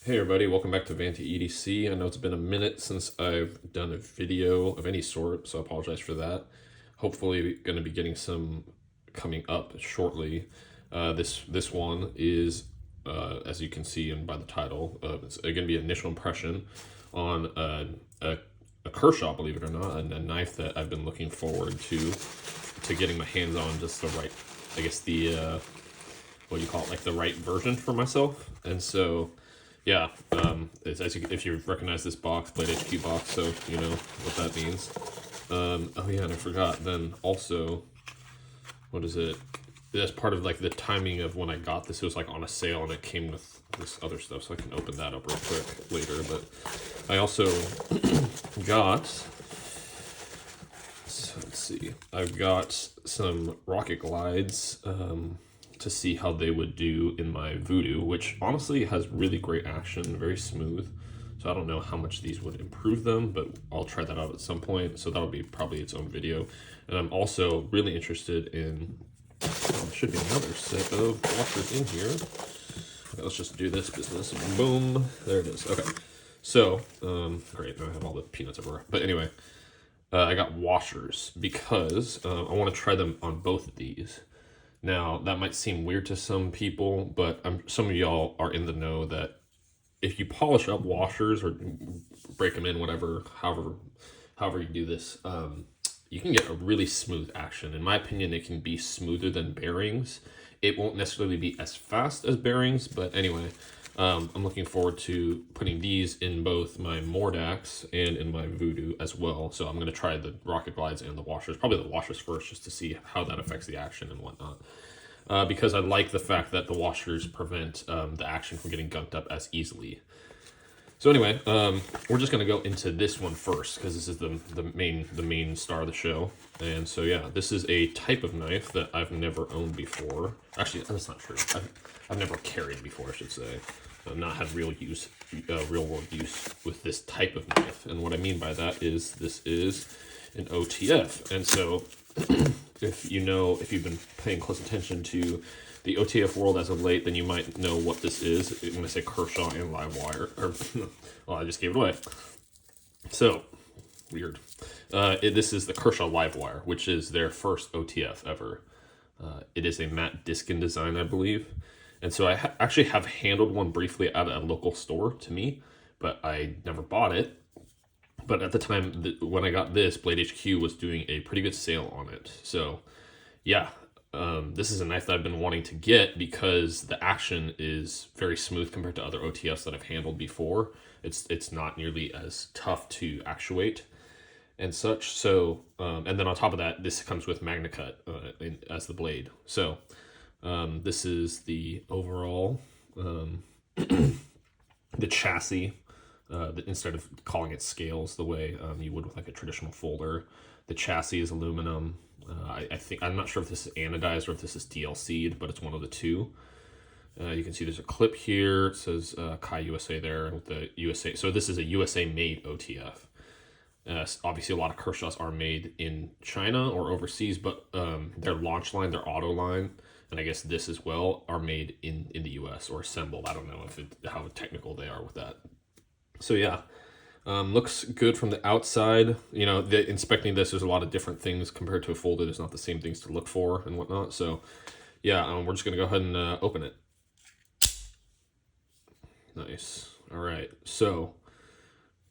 Hey everybody, welcome back to Vanta EDC. I know it's been a minute since I've done a video of any sort, so I apologize for that. Hopefully going to be getting some coming up shortly. This one is, as you can see and by the title, it's going to be initial impression on a Kershaw, believe it or not, a knife that I've been looking forward to getting my hands on, just the right, I guess the, what do you call it, like the right version for myself. And so yeah, if you recognize this box, Blade HQ box, so you know what that means. Oh yeah, and I forgot. Then also, what is it? That's part of like the timing of when I got this. It was like on a sale, and it came with this other stuff. So I can open that up real quick later. But I also got. So let's see. I've got some rocket glides. To see how they would do in my Voodoo, which honestly has really great action, very smooth. So I don't know how much these would improve them, but I'll try that out at some point. So that'll be probably its own video. And I'm also really interested in, there should be another set of washers in here. Okay, let's just do this business. Boom, there it is. Okay, so, great, now I have all the peanuts everywhere. But anyway, I got washers because I want to try them on both of these. Now, that might seem weird to some people, but some of y'all are in the know that if you polish up washers or break them in, whatever, however you do this, you can get a really smooth action. In my opinion, it can be smoother than bearings. It won't necessarily be as fast as bearings, but anyway, I'm looking forward to putting these in both my Mordax and in my Voodoo as well. So I'm going to try the rocket glides and the washers, probably the washers first, just to see how that affects the action and whatnot. Because I like the fact that the washers prevent the action from getting gunked up as easily. So anyway, we're just going to go into this one first because this is the main star of the show. And so yeah, this is a type of knife that I've never owned before. Actually, that's not true. I've never carried before, I should say. I've not had real world use with this type of knife. And what I mean by that is this is an OTF. And so if you've been paying close attention to the OTF world as of late, then you might know what this is when I say Kershaw and Livewire. Or, well, I just gave it away. So, weird. This is the Kershaw Livewire, which is their first OTF ever. It is a matte Diskin design, I believe. And so I actually have handled one briefly at a local store to me, but I never bought it. But at the time when I got this, Blade HQ was doing a pretty good sale on it. So yeah, this is a knife that I've been wanting to get because the action is very smooth compared to other OTFs that I've handled before. It's not nearly as tough to actuate and such. So, and then on top of that, this comes with MagnaCut as the blade. So this is the overall, the chassis, instead of calling it scales the way you would with like a traditional folder. The chassis is aluminum. I'm not sure if this is anodized or if this is DLC'd, but it's one of the two. You can see there's a clip here. It says Kai USA there with the USA. So this is a USA made OTF. Obviously, a lot of Kershaws are made in China or overseas, but their launch line, their auto line, and I guess this as well, are made in the US or assembled. I don't know how technical they are with that. So yeah, looks good from the outside. You know, inspecting this, there's a lot of different things compared to a folder. There's not the same things to look for and whatnot. So yeah, we're just gonna go ahead and open it. Nice. All right. So,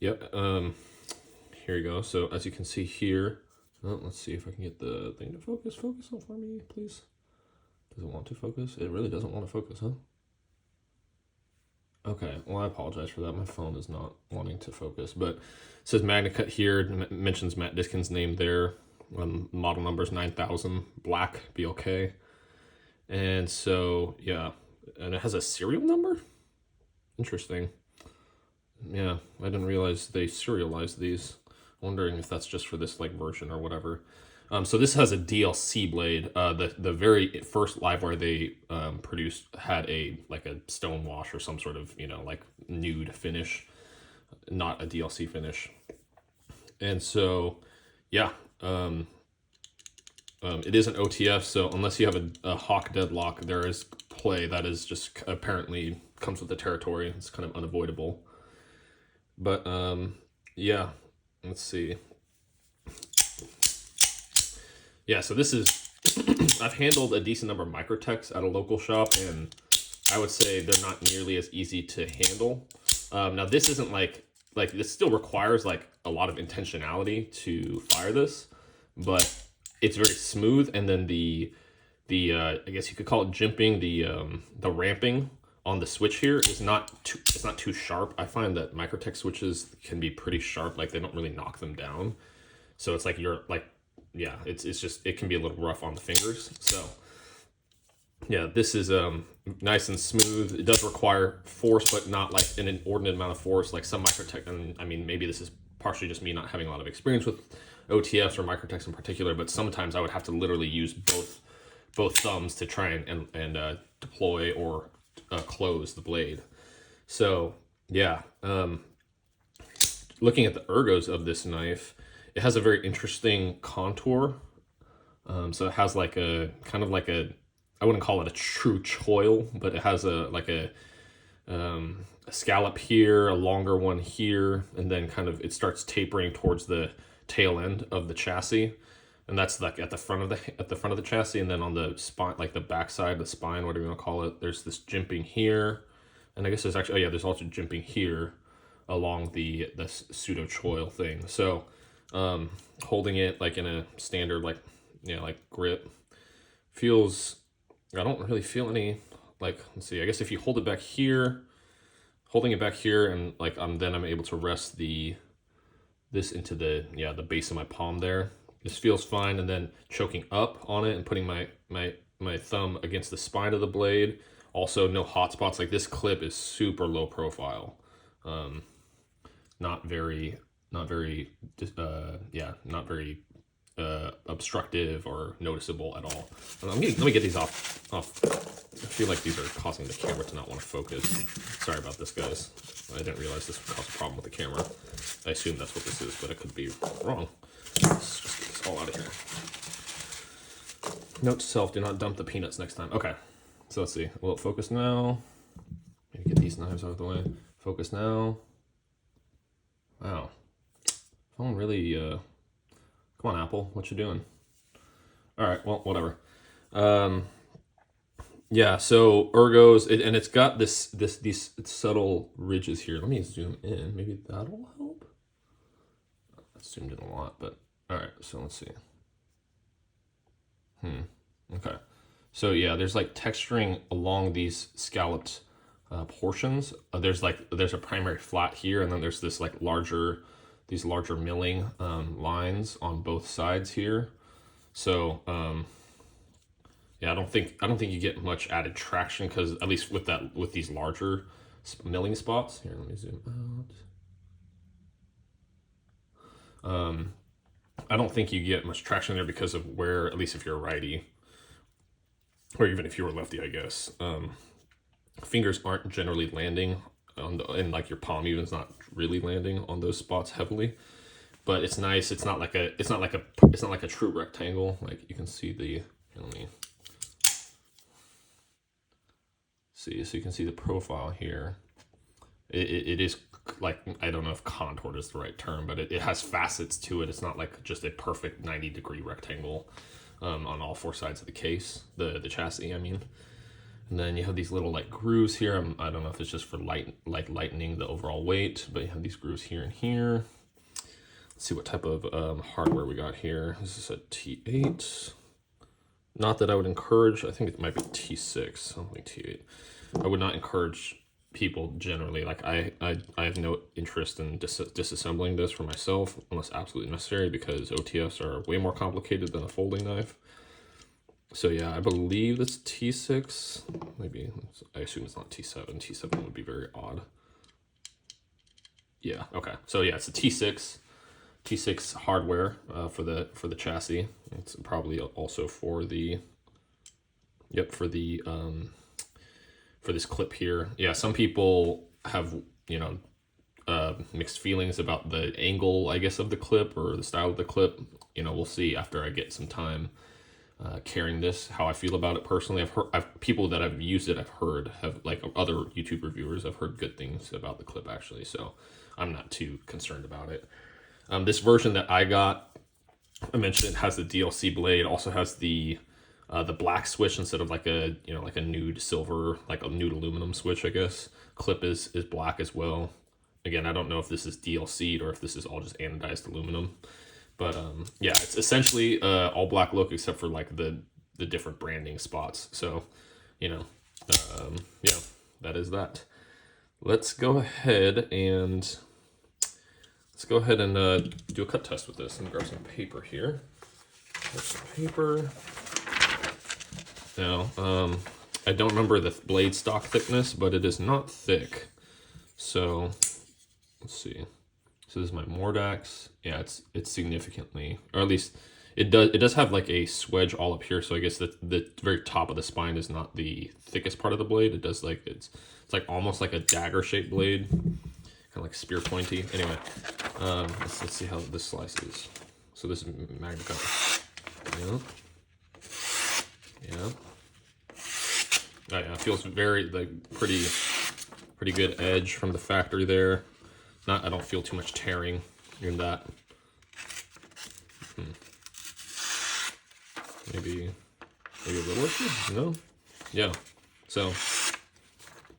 yep. Here we go. So as you can see here, let's see if I can get the thing to focus. Focus on for me, please. Does it want to focus? It really doesn't want to focus, huh? Okay, well, I apologize for that. My phone is not wanting to focus, but it says MagnaCut here. Mentions Matt Diskin's name there. Model number is 9000, black, BLK. And so, yeah, and it has a serial number? Interesting. Yeah, I didn't realize they serialized these. Wondering if that's just for this like version or whatever. So this has a DLC blade. The very first Livewire they produced had a stone wash or some sort of like nude finish, not a DLC finish. And so yeah, it is an OTF. So unless you have a Hawk deadlock, there is play that is just apparently comes with the territory. It's kind of unavoidable. But yeah, let's see. Yeah, so this is, I've handled a decent number of microtechs at a local shop, and I would say they're not nearly as easy to handle. Now this isn't like this still requires like a lot of intentionality to fire this, but it's very smooth. And then the I guess you could call it jimping, the ramping on the switch here is it's not too sharp. I find that microtech switches can be pretty sharp, like they don't really knock them down. So it's like yeah, it's just, it can be a little rough on the fingers. So yeah, this is nice and smooth. It does require force, but not like an inordinate amount of force like some microtech. And I mean, maybe this is partially just me not having a lot of experience with OTFs or microtechs in particular, but sometimes I would have to literally use both thumbs to try and deploy or close the blade. So yeah, looking at the ergos of this knife, it has a very interesting contour. So it has like a kind of like I wouldn't call it a true choil, but it has a scallop here, a longer one here, and then kind of it starts tapering towards the tail end of the chassis, and that's like at the front of the chassis. And then on the spine, like the back side, the spine, whatever you want to call it, there's this jimping here, and I guess there's actually, oh yeah, there's also jimping here along the pseudo choil thing. So holding it like in a standard like grip feels, I don't really feel any, like, let's see, I guess if you hold it back here, holding it back here, and like then I'm able to rest this into the base of my palm there. This feels fine. And then choking up on it and putting my thumb against the spine of the blade. Also no hot spots. Like this clip is super low profile. Not very obstructive or noticeable at all. Let me get these off. I feel like these are causing the camera to not want to focus. Sorry about this, guys. I didn't realize this would cause a problem with the camera. I assume that's what this is, but it could be wrong. Let's just get this all out of here. Note to self, do not dump the peanuts next time. Okay, so let's see. Will it focus now? Maybe get these knives out of the way. Focus now. Wow. Phone really, come on, Apple, what you doing? All right, well, whatever. Yeah, so ergos, and it's got these subtle ridges here. Let me zoom in. Maybe that'll help. I zoomed in a lot, but all right. So let's see. Okay. So yeah, there's like texturing along these scalloped portions. There's a primary flat here, and then there's this like these larger milling lines on both sides here. So yeah, I don't think you get much added traction, because at least with these larger milling spots here, let me zoom out. I don't think you get much traction there because of where, at least if you're a righty, or even if you were lefty, I guess, fingers aren't generally landing on and like your palm even is not really landing on those spots heavily. But it's nice. It's not like a true rectangle. Like you can see let me see, so you can see the profile here. It is like, I don't know if contoured is the right term, but it has facets to it. It's not like just a perfect 90-degree rectangle on all four sides of the case, the chassis, I mean. And then you have these little like grooves here. I don't know if it's just for lightening the overall weight, but you have these grooves here and here. Let's see what type of hardware we got here. This is a T8. Not that I would encourage. I think it might be T6, something T8. I would not encourage people generally. Like I have no interest in disassembling this for myself unless absolutely necessary, because OTFs are way more complicated than a folding knife. So yeah, I believe it's T6. Maybe, I assume it's not T7. T7 would be very odd. Yeah, okay. So yeah, it's a T6 hardware for the chassis. It's probably also for the for this clip here. Yeah, some people have mixed feelings about the angle, I guess, of the clip or the style of the clip. We'll see after I get some time carrying this, how I feel about it personally. I've people that have used it, I've heard, have like other YouTube reviewers, I've heard good things about the clip actually, so I'm not too concerned about it. This version that I got, I mentioned it has the DLC blade, also has the black switch instead of like a, you know, like a nude silver, like a nude aluminum switch, I guess. Clip is black as well. Again, I don't know if this is DLC'd or if this is all just anodized aluminum. But yeah, it's essentially all black look except for like the different branding spots. So, you know, yeah, that is that. Let's go ahead and do a cut test with this. Let me grab some paper here. There's some paper. Now, I don't remember the blade stock thickness, but it is not thick. So, let's see. So this is my Mordax. Yeah, it's significantly, or at least it does have like a swedge all up here. So I guess the very top of the spine is not the thickest part of the blade. It does like it's like almost like a dagger shaped blade, kind of like spear pointy. Anyway, let's see how this slices. So this is MagnaCut. Yeah. Yeah. Oh, yeah, it feels very like pretty good edge from the factory there. I don't feel too much tearing in that. Maybe a little issue? No? Yeah. So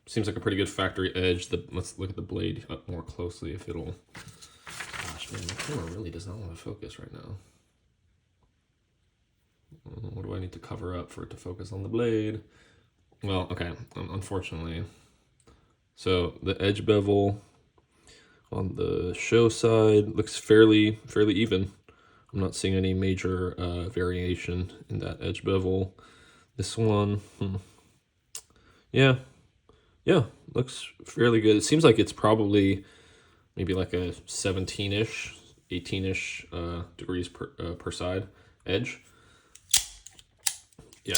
seems like a pretty good factory edge. Let's look at the blade up more closely if it'll. Gosh, man, the camera really does not want to focus right now. What do I need to cover up for it to focus on the blade? Well, okay, unfortunately. So the edge bevel on the show side looks fairly even. I'm not seeing any major variation in that edge bevel. This one, yeah, looks fairly good. It seems like it's probably maybe like a 17-ish, 18-ish degrees per side edge. Yeah,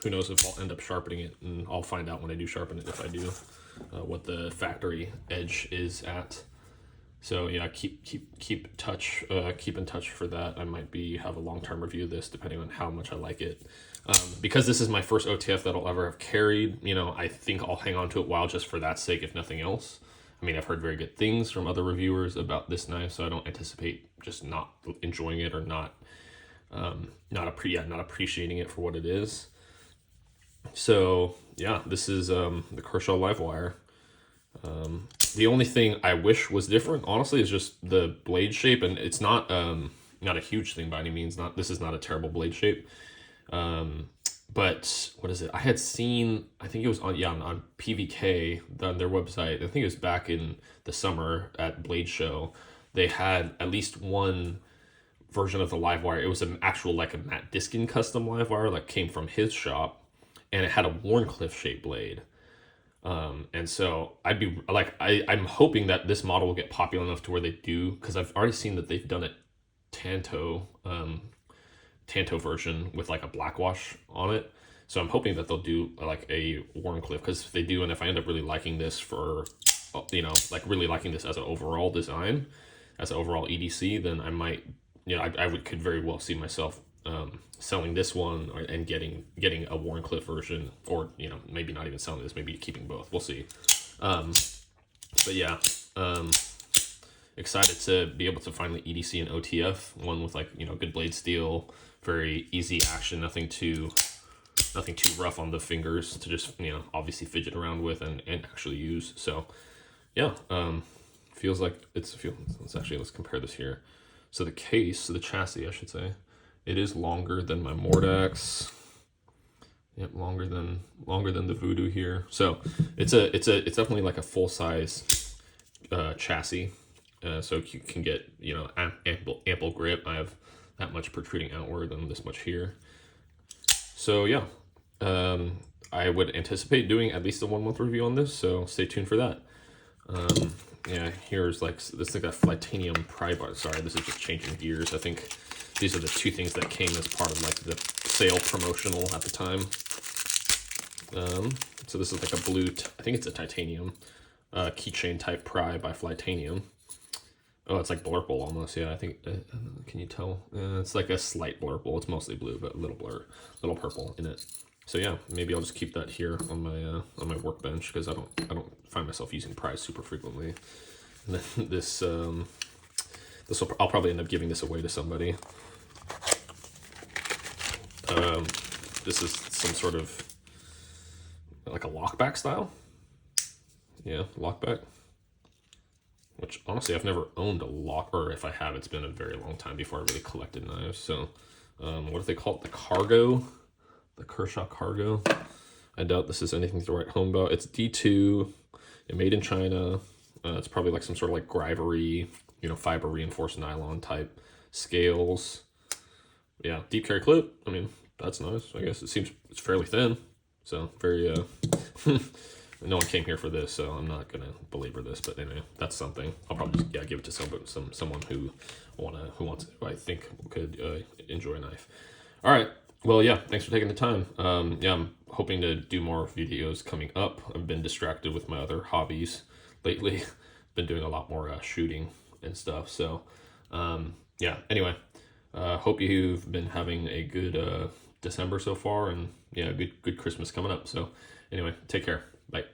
who knows if I'll end up sharpening it, and I'll find out when I do sharpen it, if I do, what the factory edge is at. So yeah, keep in touch for that. I might have a long-term review of this depending on how much I like it. Because this is my first OTF that I'll ever have carried, you know, I think I'll hang on to it while just for that sake, if nothing else. I mean, I've heard very good things from other reviewers about this knife, so I don't anticipate just not enjoying it or not appreciating it for what it is. So yeah, this is the Kershaw Livewire. The only thing I wish was different, honestly, is just the blade shape, and it's not a huge thing by any means. This is not a terrible blade shape. But what is it? I had seen, I think it was on PVK, on their website. I think it was back in the summer at Blade Show. They had at least one version of the Livewire. It was an actual like a Matt Diskin custom Livewire that came from his shop, and it had a Wharncliffe shaped blade. And so I'd be like, I'm hoping that this model will get popular enough to where they do, because I've already seen that they've done a Tanto version with like a black wash on it. So I'm hoping that they'll do like a Wharncliffe, because if they do, and if I end up really liking this for, you know, like really liking this as an overall design, as an overall EDC, then I might, you know, could very well see myself selling this one and getting a Wharncliffe version, or, you know, maybe not even selling this, maybe keeping both. We'll see. But yeah, excited to be able to finally EDC an OTF, one with like, you know, good blade steel, very easy action, nothing too rough on the fingers to just, you know, obviously fidget around with and actually use. So yeah, feels like let's compare this here. So the chassis, I should say, it is longer than my Mordax. Yep, longer than the Voodoo here. So it's definitely like a full size chassis. So you can get, you know, ample grip. I have that much protruding outward and this much here. So yeah, I would anticipate doing at least a 1 month review on this. So stay tuned for that. Yeah, here's like this like a Flightanium pry bar. Sorry, this is just changing gears. I think these are the two things that came as part of like the sale promotional at the time. So this is like a blue, I think it's a titanium keychain type pry by Flightanium. Oh, it's like blurple almost. Yeah, I think. Can you tell? It's like a slight blurple. It's mostly blue, but a little little purple in it. So yeah, maybe I'll just keep that here on my workbench because I don't find myself using Prize super frequently. And then I'll probably end up giving this away to somebody. This is some sort of like a lockback style. Yeah, lockback. Which honestly I've never owned a lock, or if I have, it's been a very long time before I really collected knives. So what do they call it? The Cargo, the Kershaw Cargo. I doubt this is anything to write home about. It's D2, made in China. It's probably like some sort of like Grivery, you know, fiber reinforced nylon type scales. Yeah, deep carry clip. I mean, that's nice. I guess it's fairly thin, so very no one came here for this, so I'm not gonna belabor this. But anyway, that's something. I'll probably just give it to someone who I think could enjoy a knife. All right. Well, yeah. Thanks for taking the time. Yeah, I'm hoping to do more videos coming up. I've been distracted with my other hobbies lately. Been doing a lot more shooting and stuff. So yeah. Anyway, hope you've been having a good December so far, and yeah, good Christmas coming up. So anyway, take care. Bye.